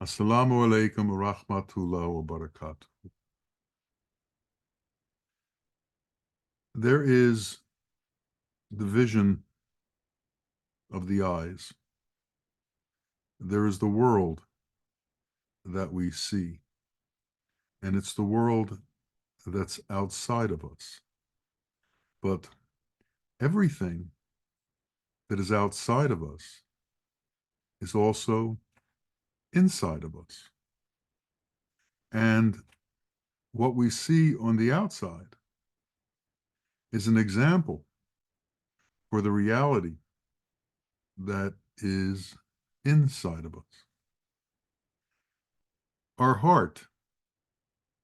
Assalamu alaikum wa rahmatullah wa barakatuh. There is the vision of the eyes. There is the world that we see, and it's the world that's outside of us. But everything that is outside of us is also inside of us. And what we see on the outside is an example for the reality that is inside of us. Our heart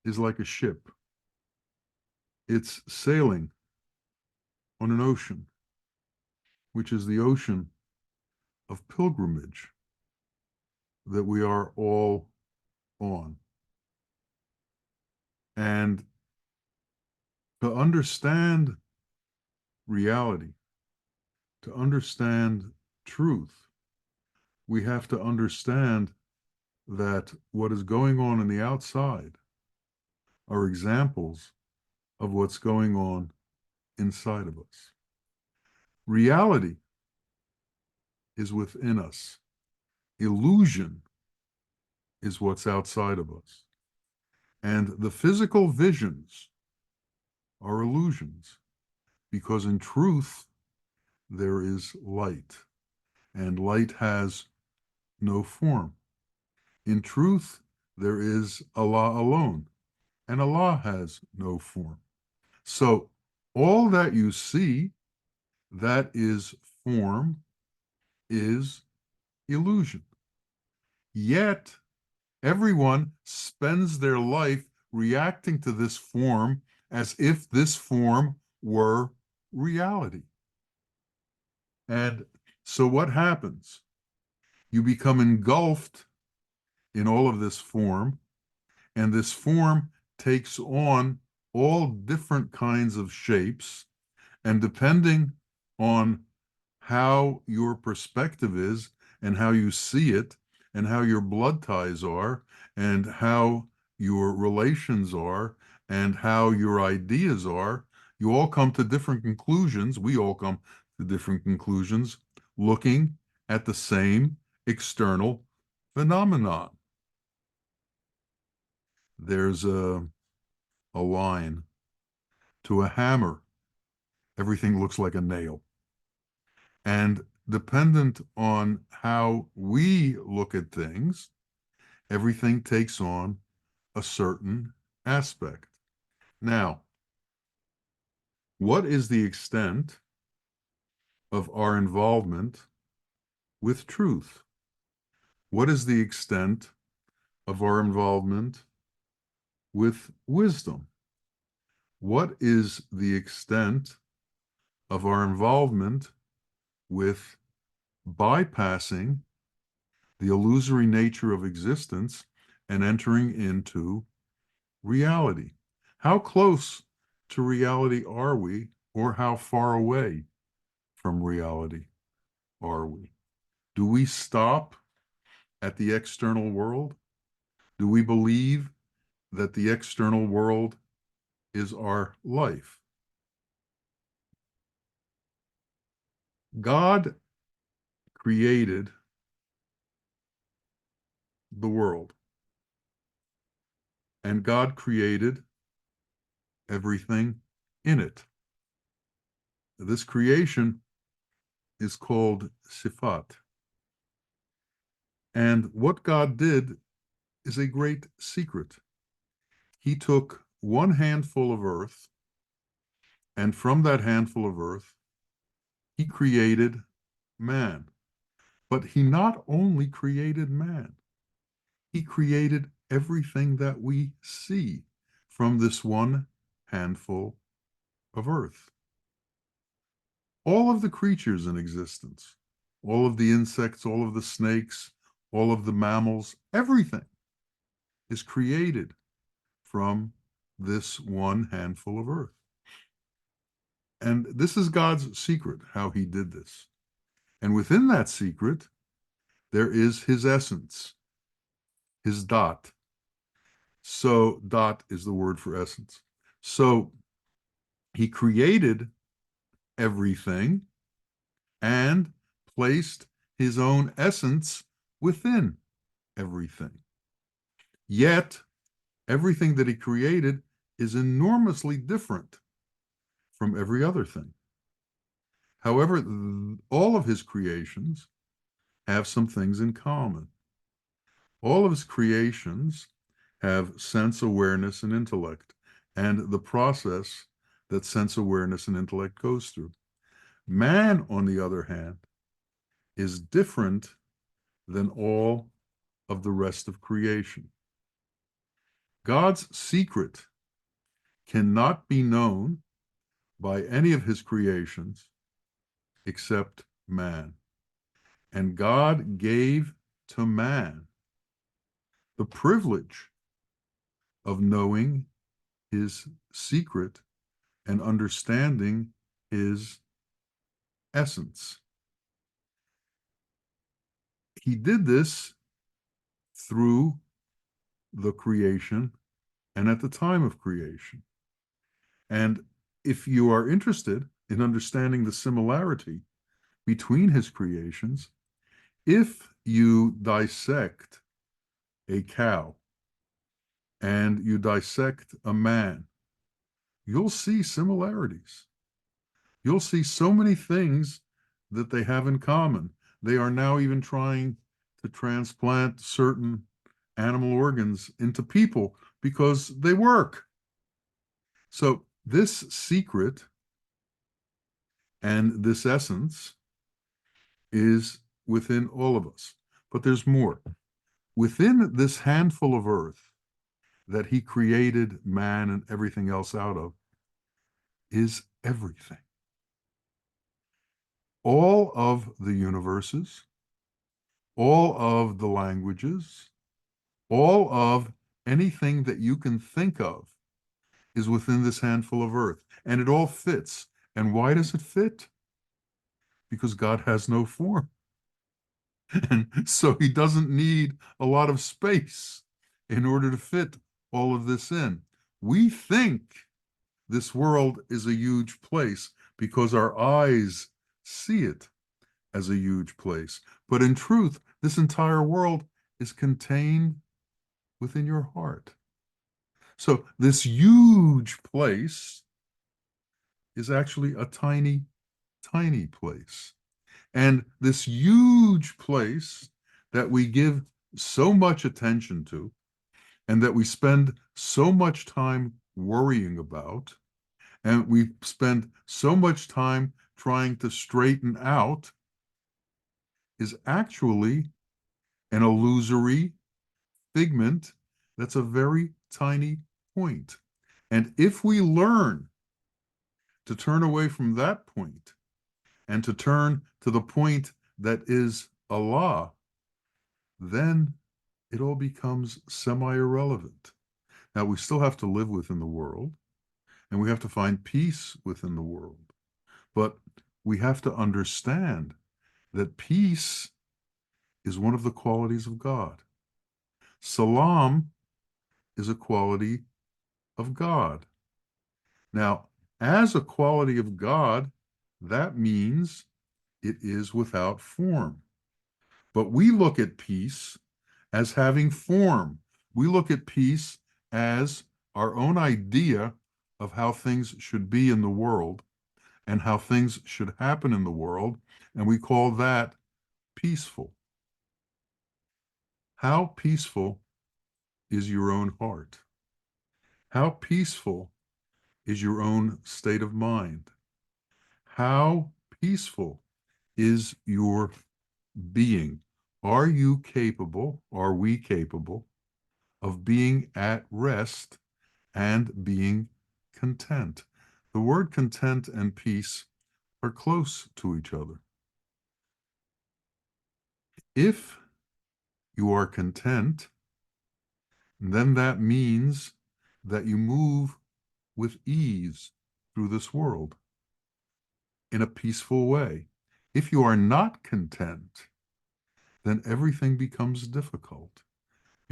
is like a ship. It's sailing on an ocean, which is the ocean of pilgrimage that we are all on. And to understand reality, to understand truth, we have to understand that what is going on in the outside are examples of what's going on inside of us. Reality is within us. Illusion is what's outside of us. And the physical visions are illusions, because in truth, there is light, and light has no form. In truth, there is Allah alone, and Allah has no form. So all that you see that is form is illusion. Yet everyone spends their life reacting to this form as if this form were reality. And so what happens? You become engulfed in all of this form, and this form takes on all different kinds of shapes, and depending on how your perspective is and how you see it and how your blood ties are and how your relations are and how your ideas are, you all come to different conclusions. We all come to different conclusions looking at the same external phenomenon. There's a line: to a hammer, everything looks like a nail. And dependent on how we look at things, everything takes on a certain aspect. Now, what is the extent of our involvement with truth? What is the extent of our involvement with wisdom? What is the extent of our involvement with bypassing the illusory nature of existence and entering into reality? How close to reality are we, or how far away from reality are we? Do we stop at the external world? Do we believe that the external world is our life? God created the world, and God created everything in it. This creation is called sifat. And what God did is a great secret. He took one handful of earth, and from that handful of earth, he created man. But he not only created man, he created everything that we see from this one handful of earth. All of the creatures in existence, all of the insects, all of the snakes, all of the mammals, everything is created from this one handful of earth. And this is God's secret, how he did this. And within that secret, there is his essence. his dot. So dot is the word for essence. So he created everything and placed his own essence within everything. Yet everything that he created is enormously different from every other thing. However, all of his creations have some things in common. All of his creations have sense awareness and intellect, and the process that sense awareness and intellect goes through. Man, on the other hand, is different than all of the rest of creation. God's secret cannot be known by any of his creations except man. And God gave to man the privilege of knowing his secret and understanding his essence. He did this through the creation and at the time of creation. And if you are interested in understanding the similarity between his creations, if you dissect a cow and you dissect a man, you'll see similarities. You'll see so many things that they have in common. They are now even trying to transplant certain animal organs into people because they work. So this secret and this essence is within all of us. But there's more. Within this handful of earth that he created man and everything else out of is everything. All of the universes, all of the languages, all of anything that you can think of is within this handful of earth, and it all fits. And why does it fit? Because God has no form. And so he doesn't need a lot of space in order to fit all of this in. We think this world is a huge place because our eyes see it as a huge place. But in truth, this entire world is contained within your heart. So this huge place is actually a tiny, tiny place. And this huge place that we give so much attention to and that we spend so much time worrying about, and we spend so much time trying to straighten out, is actually an illusory figment that's a very tiny point. And if we learn to turn away from that point and to turn to the point that is Allah, then it all becomes semi-irrelevant. Now, we still have to live within the world, and we have to find peace within the world. But we have to understand that peace is one of the qualities of God. Salam is a quality of God. Now, as a quality of God, that means it is without form. But we look at peace as having form. We look at peace as our own idea of how things should be in the world and how things should happen in the world, and we call that peaceful. How peaceful is your own heart? How peaceful is your own state of mind? How peaceful is your being? Are you capable, are we capable of being at rest and being content? The word content and peace are close to each other. If you are content, then that means that you move with ease through this world in a peaceful way. If you are not content, then everything becomes difficult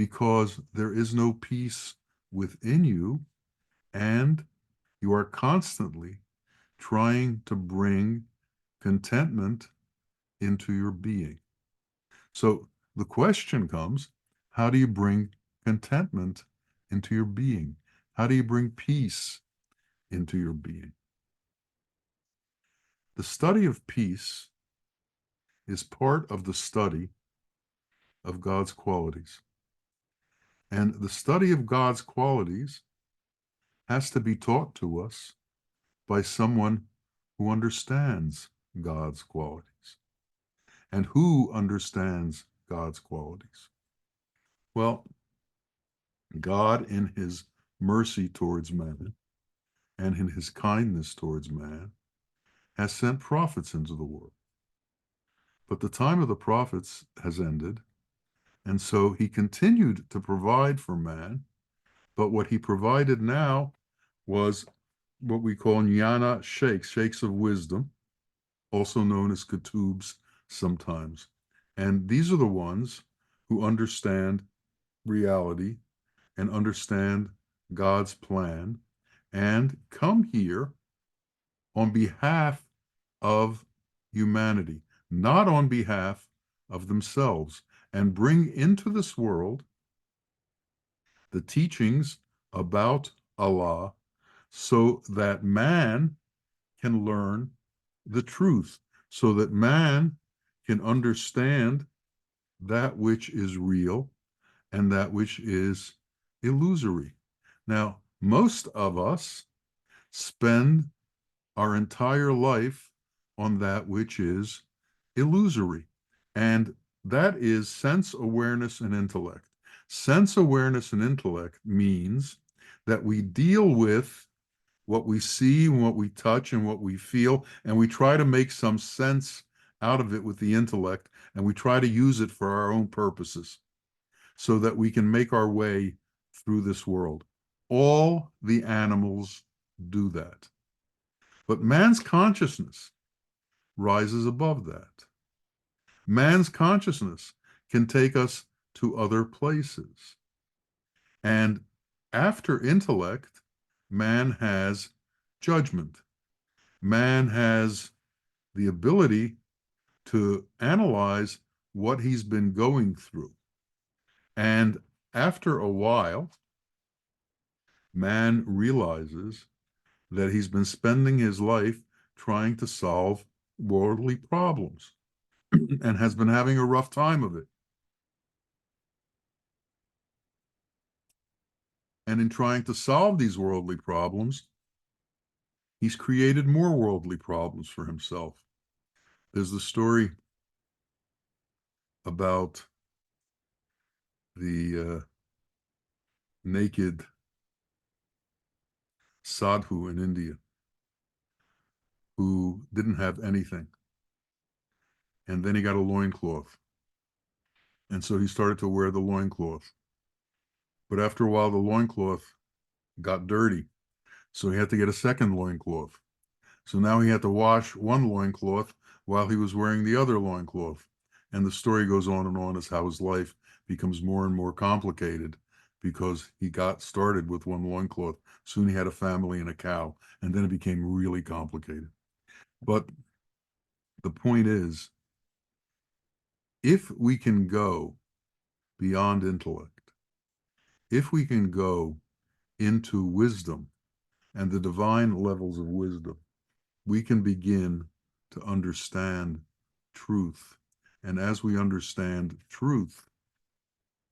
because there is no peace within you, and you are constantly trying to bring contentment into your being. So the question comes, how do you bring contentment into your being? How do you bring peace into your being? The study of peace is part of the study of God's qualities. And the study of God's qualities has to be taught to us by someone who understands God's qualities. And who understands God's qualities? Well, God, in his mercy towards man and in his kindness towards man, has sent prophets into the world. But the time of the prophets has ended, and so he continued to provide for man, but what he provided now was what we call jnana sheikhs, sheikhs of wisdom, also known as ketubs sometimes. And these are the ones who understand reality and understand God's plan and come here on behalf of humanity, not on behalf of themselves, and bring into this world the teachings about Allah so that man can learn the truth, so that man can understand that which is real and that which is illusory. Now, most of us spend our entire life on that which is illusory, and that is sense awareness and intellect. Sense awareness and intellect means that we deal with what we see and what we touch and what we feel, and we try to make some sense out of it with the intellect, and we try to use it for our own purposes so that we can make our way through this world. All the animals do that. But man's consciousness rises above that. Man's consciousness can take us to other places. And after intellect, man has judgment. Man has the ability to analyze what he's been going through. And after a while, man realizes that he's been spending his life trying to solve worldly problems and has been having a rough time of it. And in trying to solve these worldly problems, he's created more worldly problems for himself. There's the story about the naked sadhu in India who didn't have anything. And then he got a loincloth. And so he started to wear the loincloth. But after a while, the loincloth got dirty. So he had to get a second loincloth. So now he had to wash one loincloth while he was wearing the other loincloth. And the story goes on and on as how his life becomes more and more complicated because he got started with one loincloth. Soon he had a family and a cow, and then it became really complicated. But the point is, if we can go beyond intellect, if we can go into wisdom and the divine levels of wisdom, we can begin to understand truth. And as we understand truth,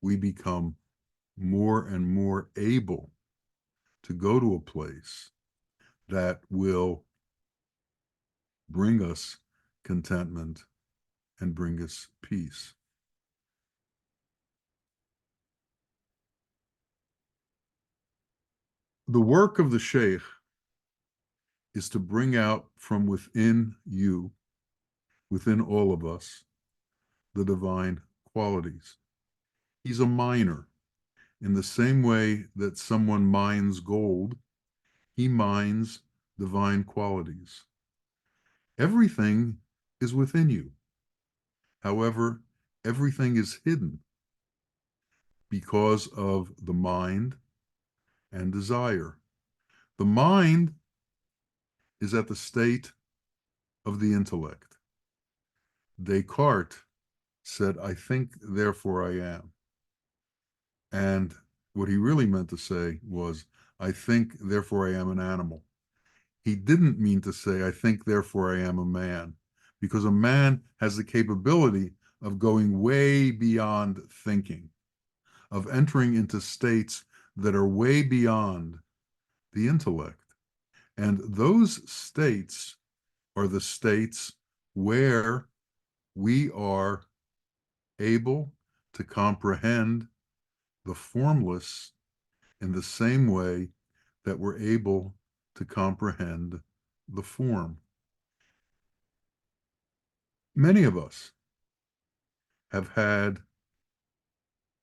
we become more and more able to go to a place that will bring us contentment and bring us peace. The work of the Sheikh is to bring out from within you, within all of us, the divine qualities. He's a miner. In the same way that someone mines gold, he mines divine qualities. Everything is within you. However, everything is hidden. because of the mind and desire. The mind is at the state of the intellect. Descartes said, I think, therefore I am. And what he really meant to say was, I think, therefore I am an animal. He didn't mean to say, I think, therefore I am a man, because a man has the capability of going way beyond thinking, of entering into states that are way beyond the intellect. And those states are the states where we are able to comprehend the formless in the same way that we're able to comprehend the form. Many of us have had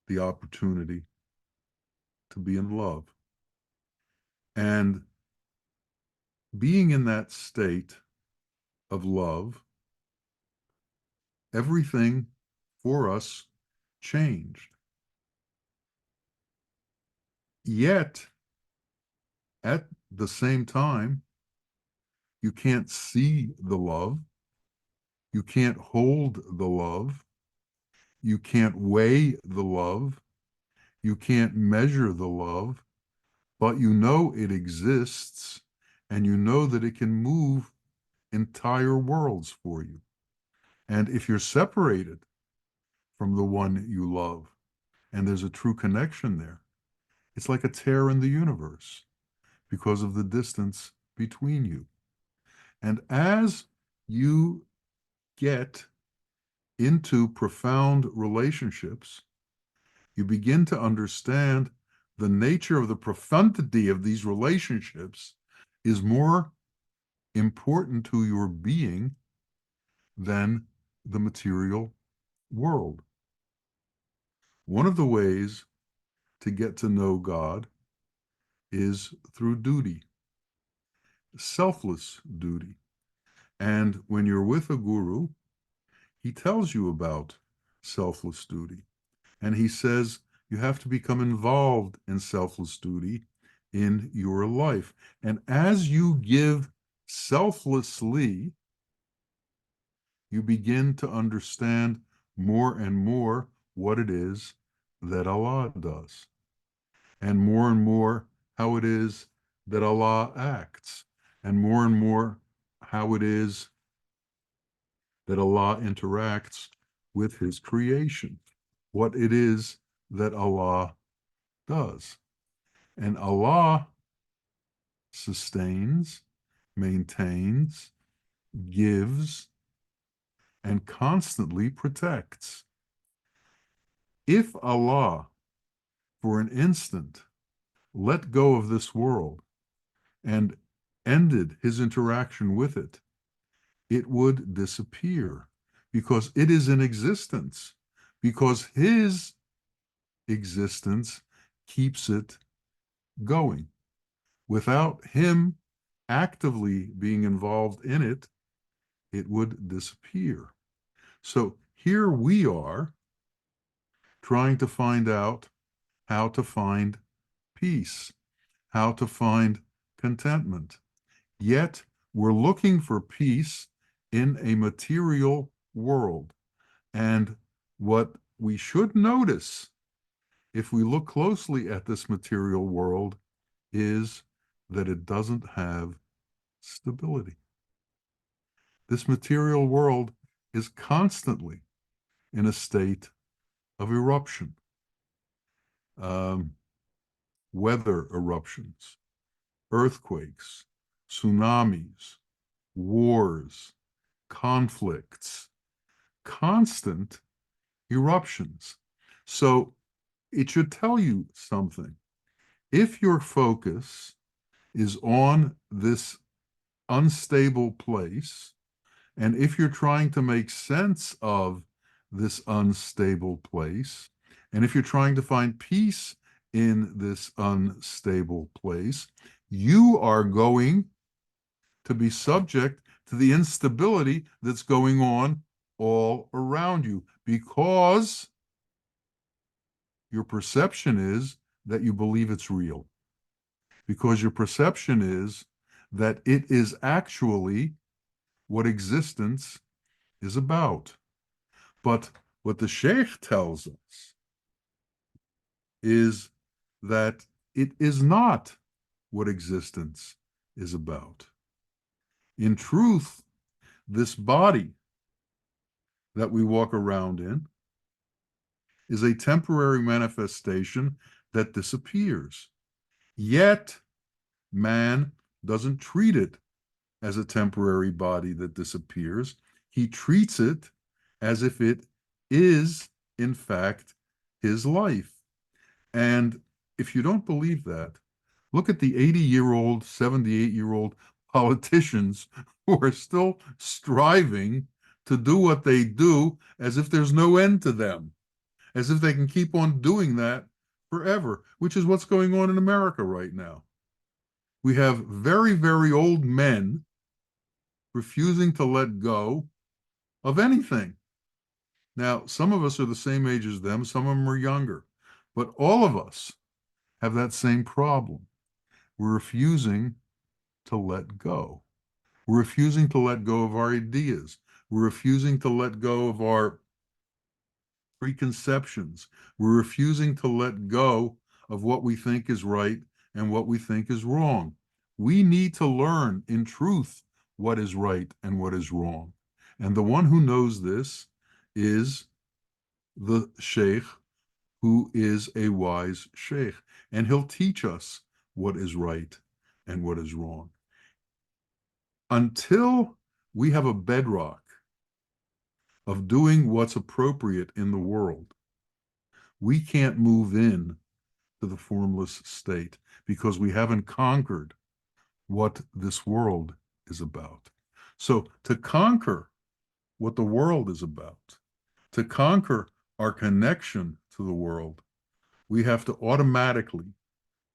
the opportunity to be in love. And being in that state of love, everything for us changed. Yet, at the same time, you can't see the love. You can't hold the love. You can't weigh the love. You can't measure the love, but you know it exists and you know that it can move entire worlds for you. And if you're separated from the one you love and there's a true connection there, it's like a tear in the universe because of the distance between you. And as you get into profound relationships, you begin to understand the nature of the profundity of these relationships is more important to your being than the material world. One of the ways to get to know God is through duty, selfless duty. And when you're with a guru, he tells you about selfless duty. And he says you have to become involved in selfless duty in your life. And as you give selflessly, you begin to understand more and more what it is that Allah does, and more how it is that Allah acts, and more how it is that Allah interacts with his creation, what it is that Allah does. And Allah sustains, maintains, gives, and constantly protects. If Allah, for an instant, let go of this world and ended his interaction with it, it would disappear because it is in existence, because his existence keeps it going. Without him actively being involved in it, it would disappear. So here we are trying to find out how to find peace, how to find contentment. Yet we're looking for peace in a material world. And what we should notice if we look closely at this material world is that it doesn't have stability. This material world is constantly in a state of eruption, weather eruptions, earthquakes, tsunamis, wars, conflicts, constant eruptions. So it should tell you something. If your focus is on this unstable place, and if you're trying to make sense of this unstable place, and if you're trying to find peace in this unstable place, you are going to be subject to the instability that's going on all around you because Your perception is that you believe it's real, because your perception is that it is actually what existence is about. But what the Sheikh tells us is that it is not what existence is about. In truth, this body that we walk around in is a temporary manifestation that disappears. Yet, man doesn't treat it as a temporary body that disappears. He treats it as if it is, in fact, his life. And if you don't believe that, look at the 80-year-old, 78-year-old politicians who are still striving to do what they do as if there's no end to them, as if they can keep on doing that forever, which is what's going on in America right now. We have very, very old men refusing to let go of anything. Now, some of us are the same age as them, some of them are younger, but all of us have that same problem. We're refusing to let go. We're refusing to let go of our ideas. We're refusing to let go of our preconceptions. We're refusing to let go of what we think is right and what we think is wrong. We need to learn in truth what is right and what is wrong. And the one who knows this is the Sheikh, who is a wise Sheikh. And he'll teach us what is right and what is wrong. Until we have a bedrock of doing what's appropriate in the world, we can't move in to the formless state because we haven't conquered what this world is about. So to conquer what the world is about, to conquer our connection to the world, we have to automatically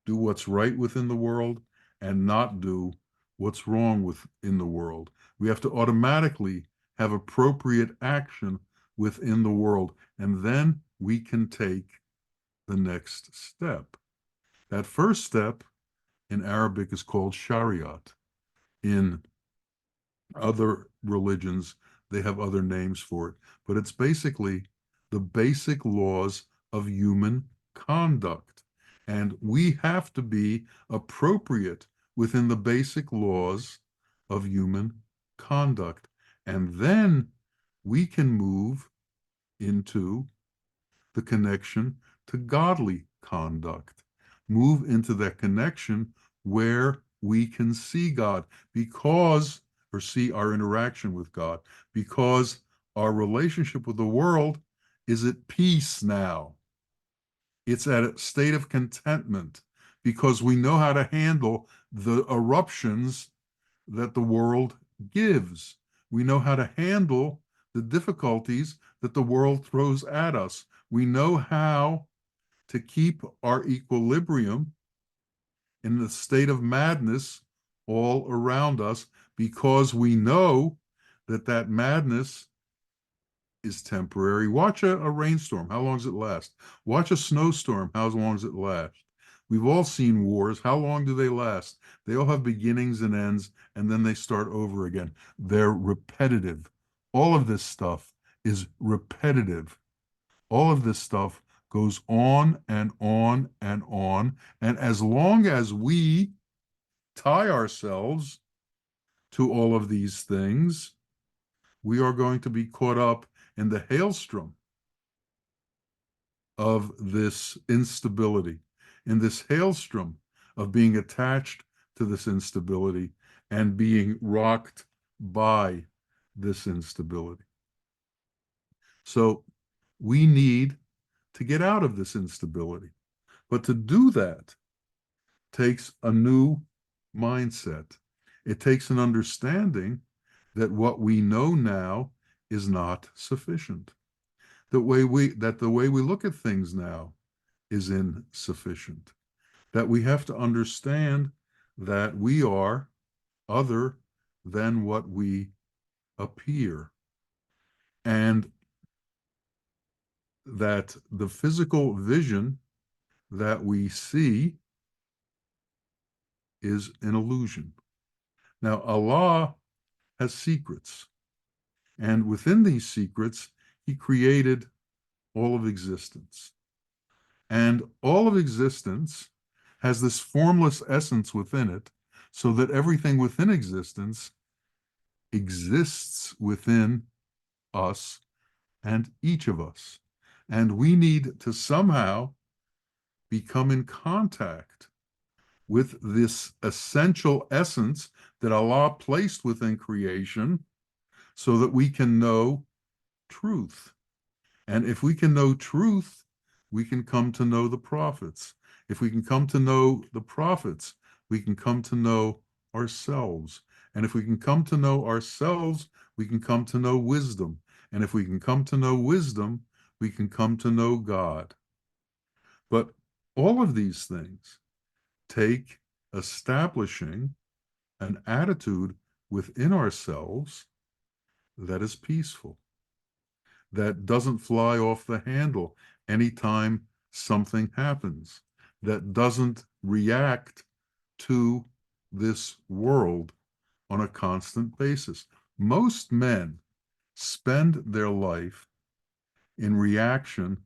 do what's right within the world and not do what's wrong within the world. We have to automatically have appropriate action within the world, and then we can take the next step. That first step in Arabic is called Shariat. In other religions, they have other names for it, but it's basically the basic laws of human conduct. And we have to be appropriate within the basic laws of human conduct. And then we can move into the connection to godly conduct, move into that connection where we can see God because, or see our interaction with God, because our relationship with the world is at peace now. It's at a state of contentment because we know how to handle the eruptions that the world gives. We know how to handle the difficulties that the world throws at us. We know how to keep our equilibrium in the state of madness all around us because we know that that madness is temporary. Watch a rainstorm. How long does it last? Watch a snowstorm. How long does it last? We've all seen wars. How long do they last? They all have beginnings and ends, and then they start over again. They're repetitive. All of this stuff is repetitive. All of this stuff goes on and on and on. And as long as we tie ourselves to all of these things, we are going to be caught up in the hailstrom of this instability, in this hailstrom of being attached to this instability and being rocked by this instability. So we need to get out of this instability. But to do that takes a new mindset. It takes an understanding that what we know now is not sufficient. The way we look at things now is insufficient. That we have to understand that we are other than what we appear. And that the physical vision that we see is an illusion. Now, Allah has secrets, and within these secrets, He created all of existence. And all of existence has this formless essence within it, so that everything within existence exists within us and each of us. And we need to somehow become in contact with this essential essence that Allah placed within creation so that we can know truth. And if we can know truth, we can come to know the prophets. If we can come to know the prophets, we can come to know ourselves. And if we can come to know ourselves, we can come to know wisdom. And if we can come to know wisdom, we can come to know God. But all of these things take establishing an attitude within ourselves that is peaceful, that doesn't fly off the handle anytime something happens, that doesn't react to this world on a constant basis. Most men spend their life in reaction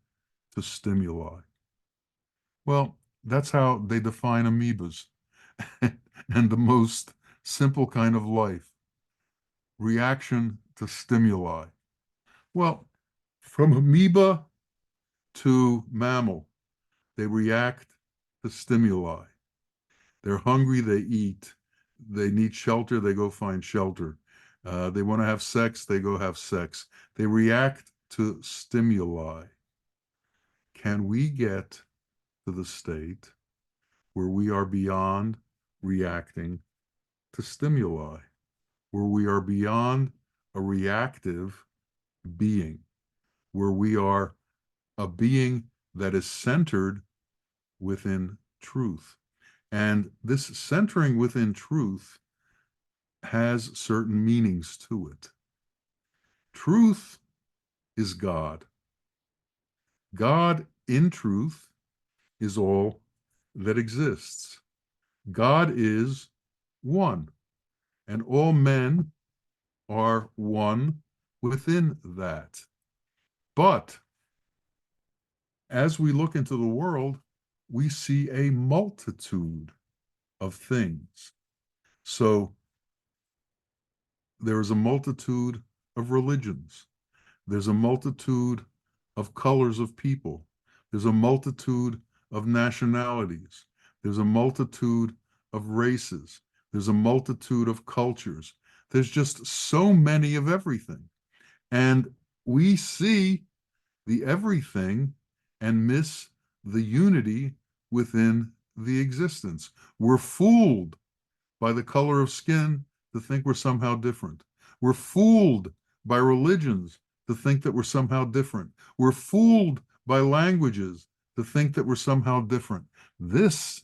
to stimuli. Well, that's how they define amoebas and the most simple kind of life, reaction to stimuli. Well, from amoeba to mammal, they react to stimuli. They're hungry, they eat. They need shelter, they go find shelter. They want to have sex, they go have sex. They react to stimuli. Can we get to the state where we are beyond reacting to stimuli, where we are beyond a reactive being, where we are a being that is centered within truth? And this centering within truth has certain meanings to it. Truth is God. God in truth is all that exists. God is one, and all men are one within that. But as we look into the world, we see a multitude of things. So there is a multitude of religions. There's a multitude of colors of people. There's a multitude of nationalities. There's a multitude of races. There's a multitude of cultures. There's just so many of everything. And we see the everything and miss the unity within the existence. We're fooled by the color of skin to think we're somehow different. We're fooled by religions to think that we're somehow different. We're fooled by languages to think that we're somehow different. This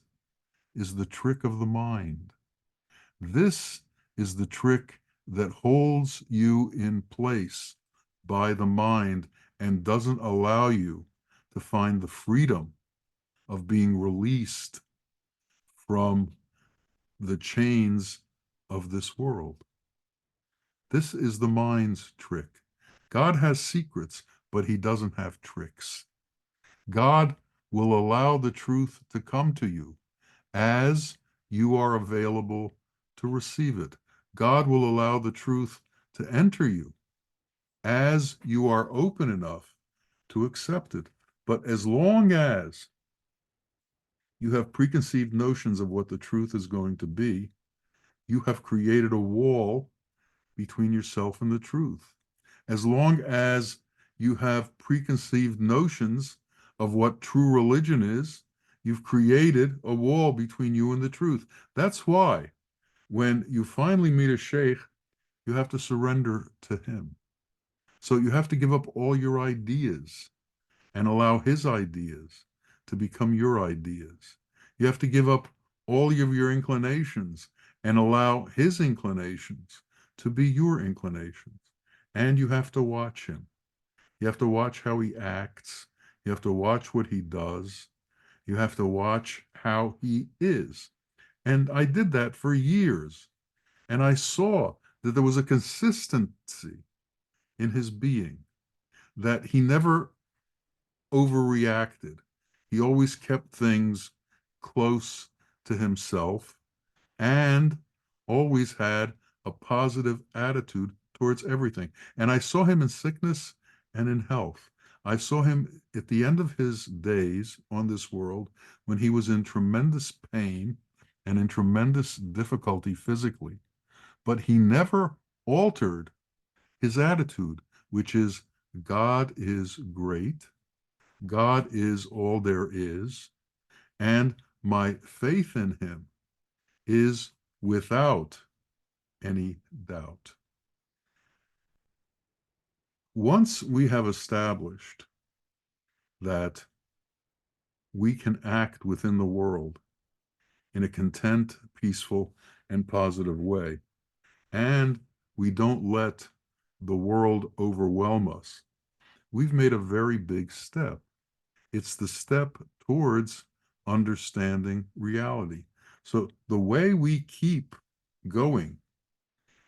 is the trick of the mind. This is the trick that holds you in place by the mind and doesn't allow you to find the freedom of being released from the chains of this world. This is the mind's trick. God has secrets, but he doesn't have tricks. God will allow the truth to come to you as you are available to receive it. God will allow the truth to enter you as you are open enough to accept it. But as long as you have preconceived notions of what the truth is going to be, you have created a wall between yourself and the truth. As long as you have preconceived notions of what true religion is, you've created a wall between you and the truth. That's why when you finally meet a sheikh, you have to surrender to him. So you have to give up all your ideas and allow his ideas to become your ideas. You have to give up all of your inclinations and allow his inclinations to be your inclinations. And you have to watch him. You have to watch how he acts. You have to watch what he does. You have to watch how he is. And I did that for years. And I saw that there was a consistency in his being, that he never overreacted. He always kept things close to himself and always had a positive attitude towards everything. And I saw him in sickness and in health. I saw him at the end of his days on this world when he was in tremendous pain and in tremendous difficulty physically. But he never altered his attitude, which is God is great, God is all there is, and my faith in him is without any doubt. Once we have established that we can act within the world in a content, peaceful, and positive way, and we don't let the world overwhelm us, we've made a very big step. It's the step towards understanding reality. So the way we keep going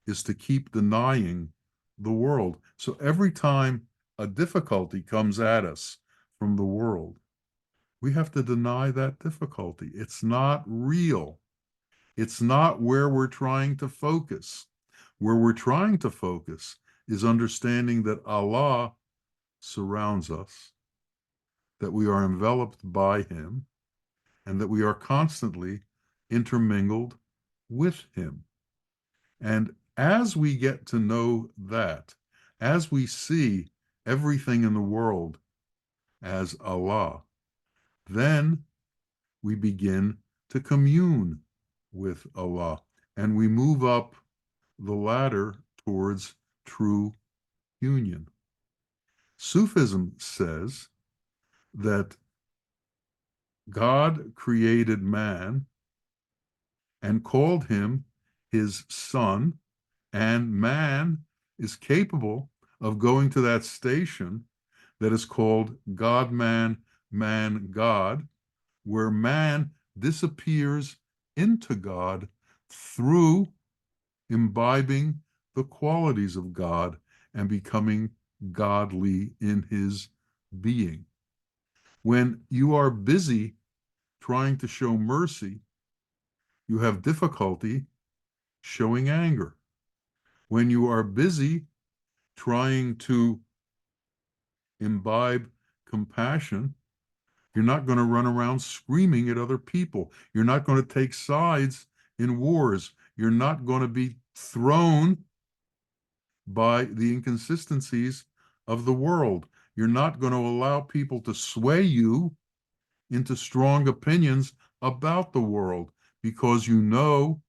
is to keep denying the world. So every time a difficulty comes at us from the world, we have to deny that difficulty. It's not real. It's not where we're trying to focus. Where we're trying to focus is understanding that Allah surrounds us, that we are enveloped by him, and that we are constantly intermingled with him. And as we get to know that, as we see everything in the world as Allah, then we begin to commune with Allah and we move up the ladder towards true union. Sufism says that God created man and called him his son, and man is capable of going to that station that is called God, man, man, God, where man disappears into God through imbibing the qualities of God and becoming godly in his being. When you are busy trying to show mercy, you have difficulty showing anger. When you are busy trying to imbibe compassion, you're not going to run around screaming at other people. You're not going to take sides in wars. You're not going to be thrown by the inconsistencies of the world. You're not going to allow people to sway you into strong opinions about the world because you know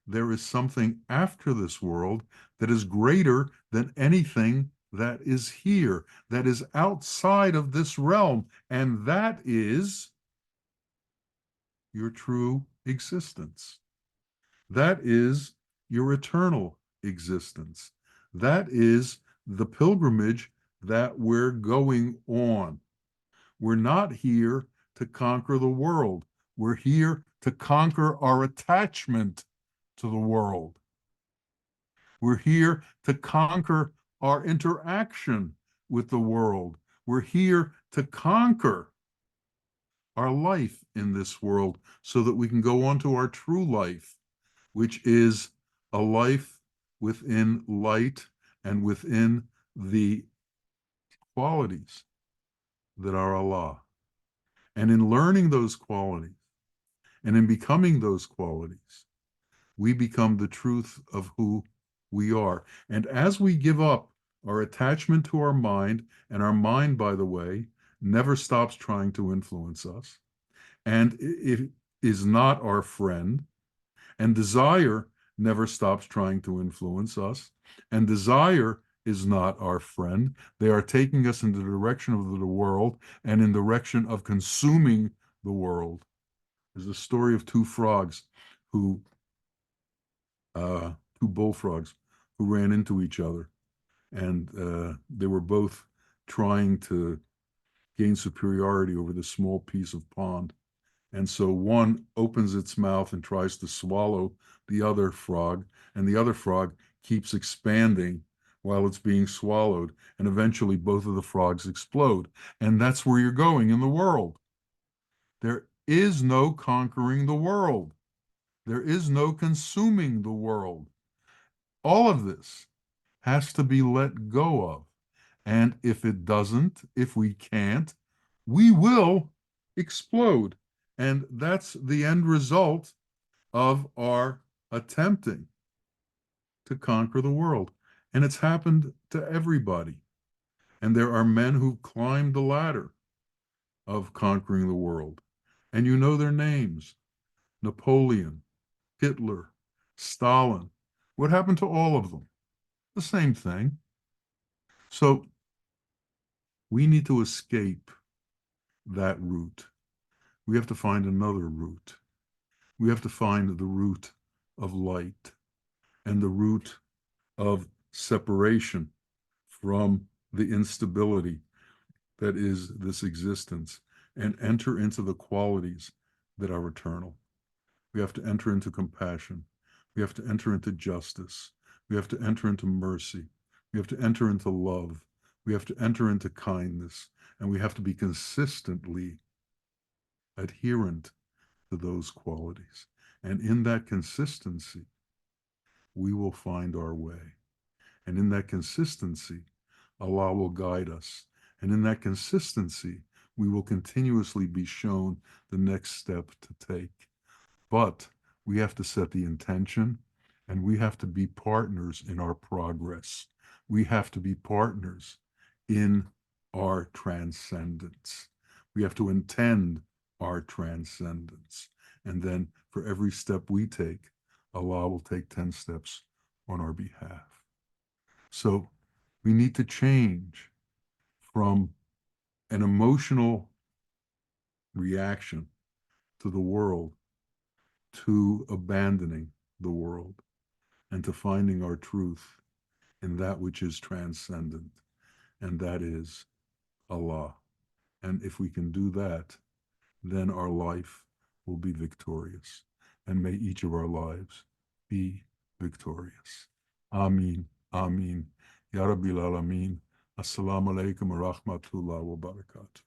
there is something after this world that is greater than anything that is here, that is outside of this realm, and that is your true existence. That is your eternal existence. That is the pilgrimage that we're going on. We're not here to conquer the world. We're here to conquer our attachment to the world. We're here to conquer our interaction with the world. We're here to conquer our life in this world so that we can go on to our true life, which is a life within light and within the qualities that are Allah. And in learning those qualities and in becoming those qualities, we become the truth of who we are. And as we give up our attachment to our mind, and our mind, by the way, never stops trying to influence us, and it is not our friend, and desire never stops trying to influence us, and desire is not our friend. They are taking us in the direction of the world and in the direction of consuming the world. There's a story of two frogs who, two bullfrogs who ran into each other, and they were both trying to gain superiority over this small piece of pond. And so one opens its mouth and tries to swallow the other frog, and the other frog keeps expanding while it's being swallowed. And eventually both of the frogs explode. And that's where you're going in the world. There is no conquering the world. There is no consuming the world. All of this has to be let go of. And if it doesn't, if we can't, we will explode. And that's the end result of our attempting to conquer the world. And it's happened to everybody. And there are men who've climbed the ladder of conquering the world. And you know their names: Napoleon, Hitler, Stalin. What happened to all of them? The same thing. So we need to escape that route. We have to find another route. We have to find the route of light and the route of separation from the instability that is this existence, and enter into the qualities that are eternal. We have to enter into compassion. We have to enter into justice. We have to enter into mercy. We have to enter into love. We have to enter into kindness. And we have to be consistently adherent to those qualities. And in that consistency, we will find our way. And in that consistency, Allah will guide us. And in that consistency, we will continuously be shown the next step to take. But we have to set the intention, and we have to be partners in our progress. We have to be partners in our transcendence. We have to intend our transcendence. And then for every step we take, Allah will take 10 steps on our behalf. So we need to change from an emotional reaction to the world to abandoning the world and to finding our truth in that which is transcendent, and that is Allah. And if we can do that, then our life will be victorious. And may each of our lives be victorious. Ameen. Ameen. Ya Rabbil Alameen. Assalamu alaikum wa rahmatullah wa barakatuh.